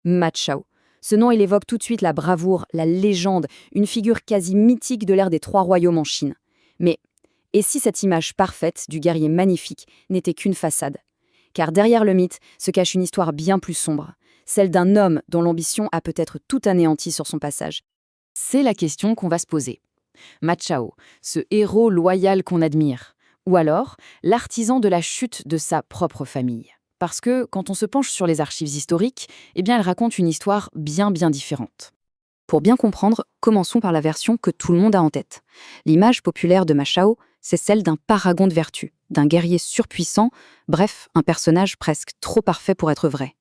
Ma Chao. Ce nom, il évoque tout de suite la bravoure, la légende, une figure quasi mythique de l'ère des Trois Royaumes en Chine. Mais, et si cette image parfaite du guerrier magnifique n'était qu'une façade? Car derrière le mythe se cache une histoire bien plus sombre, celle d'un homme dont l'ambition a peut-être tout anéanti sur son passage. C'est la question qu'on va se poser. Ma Chao, ce héros loyal qu'on admire, ou alors l'artisan de la chute de sa propre famille. Parce que quand on se penche sur les archives historiques, eh bien, elles racontent une histoire bien différente. Pour bien comprendre, commençons par la version que tout le monde a en tête. L'image populaire de Ma Chao, c'est celle d'un paragon de vertu, d'un guerrier surpuissant, bref, un personnage presque trop parfait pour être vrai.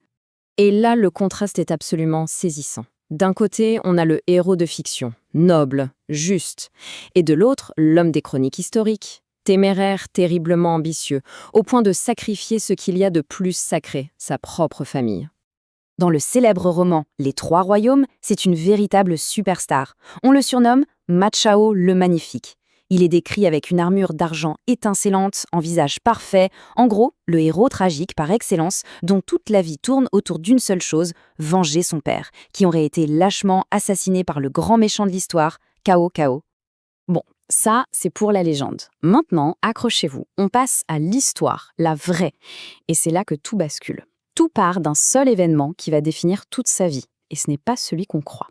Et là, le contraste est absolument saisissant. D'un côté, on a le héros de fiction, noble, juste, et de l'autre, l'homme des chroniques historiques, téméraire, terriblement ambitieux, au point de sacrifier ce qu'il y a de plus sacré, sa propre famille. Dans le célèbre roman Les Trois Royaumes, c'est une véritable superstar. On le surnomme Ma Chao le Magnifique. Il est décrit avec une armure d'argent étincelante, en visage parfait, en gros, le héros tragique par excellence, dont toute la vie tourne autour d'une seule chose, venger son père, qui aurait été lâchement assassiné par le grand méchant de l'histoire, Cao Cao. Bon, ça, c'est pour la légende. Maintenant, accrochez-vous, on passe à l'histoire, la vraie. Et c'est là que tout bascule. Tout part d'un seul événement qui va définir toute sa vie, et ce n'est pas celui qu'on croit.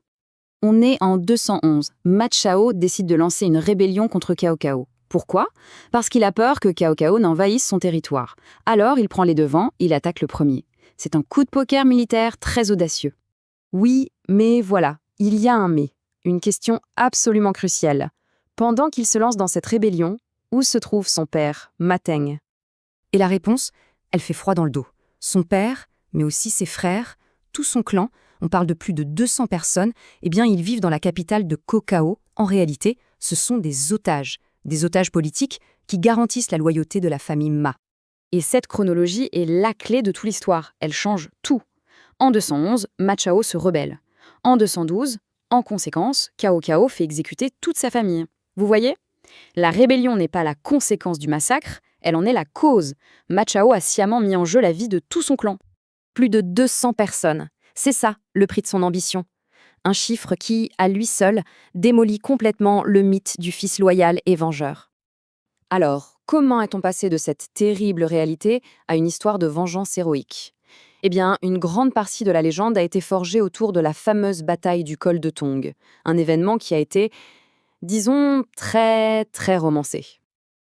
On est en 211. Ma Chao décide de lancer une rébellion contre Cao Cao. Pourquoi? Parce qu'il a peur que Cao Cao n'envahisse son territoire. Alors, il prend les devants, il attaque le premier. C'est un coup de poker militaire très audacieux. Oui, mais voilà, il y a un mais. Une question absolument cruciale. Pendant qu'il se lance dans cette rébellion, où se trouve son père, Ma Teng? Et la réponse, elle fait froid dans le dos. Son père, mais aussi ses frères, tout son clan, on parle de plus de 200 personnes, eh bien ils vivent dans la capitale de Kokao. En réalité, ce sont des otages politiques qui garantissent la loyauté de la famille Ma. Et cette chronologie est la clé de toute l'histoire, elle change tout. En 211, Ma Chao se rebelle. En 212, en conséquence, Cao Cao fait exécuter toute sa famille. Vous voyez? La rébellion n'est pas la conséquence du massacre, elle en est la cause. Ma Chao a sciemment mis en jeu la vie de tout son clan. Plus de 200 personnes. C'est ça, le prix de son ambition. Un chiffre qui, à lui seul, démolit complètement le mythe du fils loyal et vengeur. Alors, comment est-on passé de cette terrible réalité à une histoire de vengeance héroïque? Eh bien, une grande partie de la légende a été forgée autour de la fameuse bataille du col de Tong, un événement qui a été, disons, très romancé.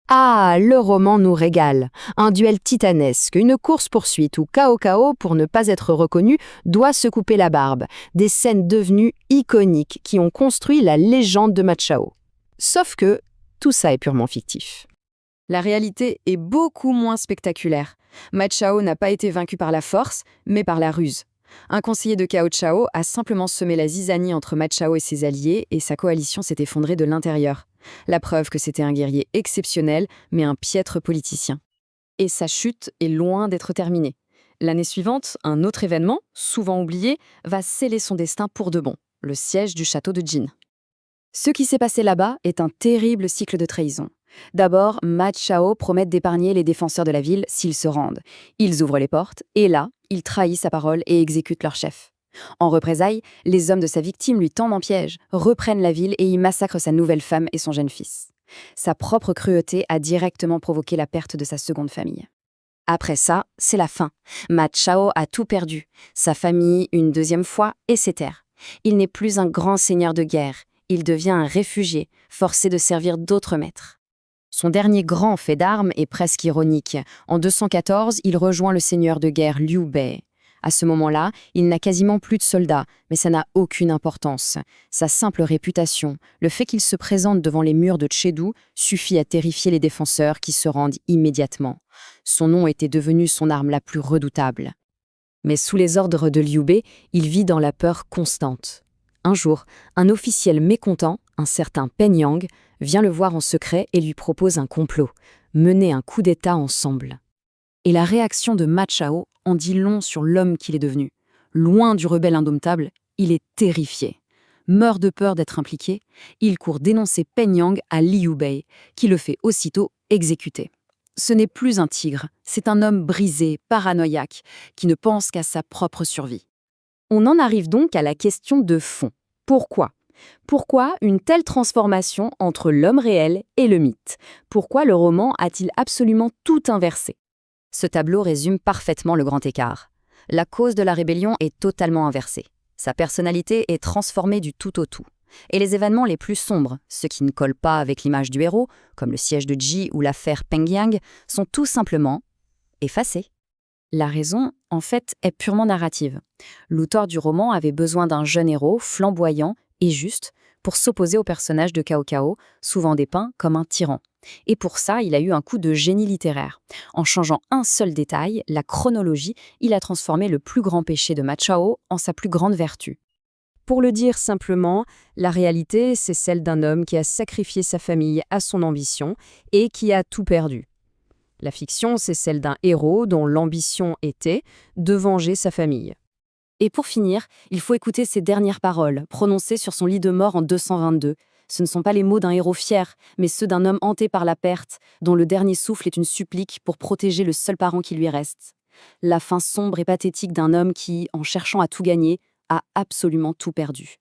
Ah, le roman nous régale. Un duel titanesque, une course-poursuite où Cao Cao, pour ne pas être reconnu, doit se couper la barbe. Des scènes devenues iconiques qui ont construit la légende de Ma Chao. Sauf que tout ça est purement fictif. La réalité est beaucoup moins spectaculaire. Ma Chao n'a pas été vaincu par la force, mais par la ruse. Un conseiller de Cao Cao a simplement semé la zizanie entre Ma Chao et ses alliés et sa coalition s'est effondrée de l'intérieur. La preuve que c'était un guerrier exceptionnel, mais un piètre politicien. Et sa chute est loin d'être terminée. L'année suivante, un autre événement, souvent oublié, va sceller son destin pour de bon, le siège du château de Jin. Ce qui s'est passé là-bas est un terrible cycle de trahison. D'abord, Ma Chao promet d'épargner les défenseurs de la ville s'ils se rendent. Ils ouvrent les portes, et là, il trahit sa parole et exécute leur chef. En représailles, les hommes de sa victime lui tendent en piège, reprennent la ville et y massacrent sa nouvelle femme et son jeune fils. Sa propre cruauté a directement provoqué la perte de sa seconde famille. Après ça, c'est la fin. Ma Chao a tout perdu. Sa famille, une deuxième fois, et ses terres. Il n'est plus un grand seigneur de guerre. Il devient un réfugié, forcé de servir d'autres maîtres. Son dernier grand fait d'armes est presque ironique. En 214, il rejoint le seigneur de guerre Liu Bei. À ce moment-là, il n'a quasiment plus de soldats, mais ça n'a aucune importance. Sa simple réputation, le fait qu'il se présente devant les murs de Chengdu, suffit à terrifier les défenseurs qui se rendent immédiatement. Son nom était devenu son arme la plus redoutable. Mais sous les ordres de Liu Bei, il vit dans la peur constante. Un jour, un officiel mécontent, un certain Pen Yang, vient le voir en secret et lui propose un complot, mener un coup d'État ensemble. Et la réaction de Ma Chao en dit long sur l'homme qu'il est devenu. Loin du rebelle indomptable, il est terrifié. Meurt de peur d'être impliqué, il court dénoncer Pen Yang à Liu Bei, qui le fait aussitôt exécuter. Ce n'est plus un tigre, c'est un homme brisé, paranoïaque, qui ne pense qu'à sa propre survie. On en arrive donc à la question de fond. Pourquoi? Pourquoi une telle transformation entre l'homme réel et le mythe? Pourquoi le roman a-t-il absolument tout inversé? Ce tableau résume parfaitement le grand écart. La cause de la rébellion est totalement inversée. Sa personnalité est transformée du tout au tout. Et les événements les plus sombres, ceux qui ne collent pas avec l'image du héros, comme le siège de Ji ou l'affaire Peng Yang, sont tout simplement effacés. La raison, en fait, est purement narrative. L'auteur du roman avait besoin d'un jeune héros flamboyant et juste pour s'opposer au personnage de Cao Cao, souvent dépeint comme un tyran. Et pour ça, il a eu un coup de génie littéraire. En changeant un seul détail, la chronologie, il a transformé le plus grand péché de Ma Chao en sa plus grande vertu. Pour le dire simplement, la réalité, c'est celle d'un homme qui a sacrifié sa famille à son ambition et qui a tout perdu. La fiction, c'est celle d'un héros dont l'ambition était de venger sa famille. Et pour finir, il faut écouter ses dernières paroles, prononcées sur son lit de mort en 222. Ce ne sont pas les mots d'un héros fier, mais ceux d'un homme hanté par la perte, dont le dernier souffle est une supplique pour protéger le seul parent qui lui reste. La fin sombre et pathétique d'un homme qui, en cherchant à tout gagner, a absolument tout perdu.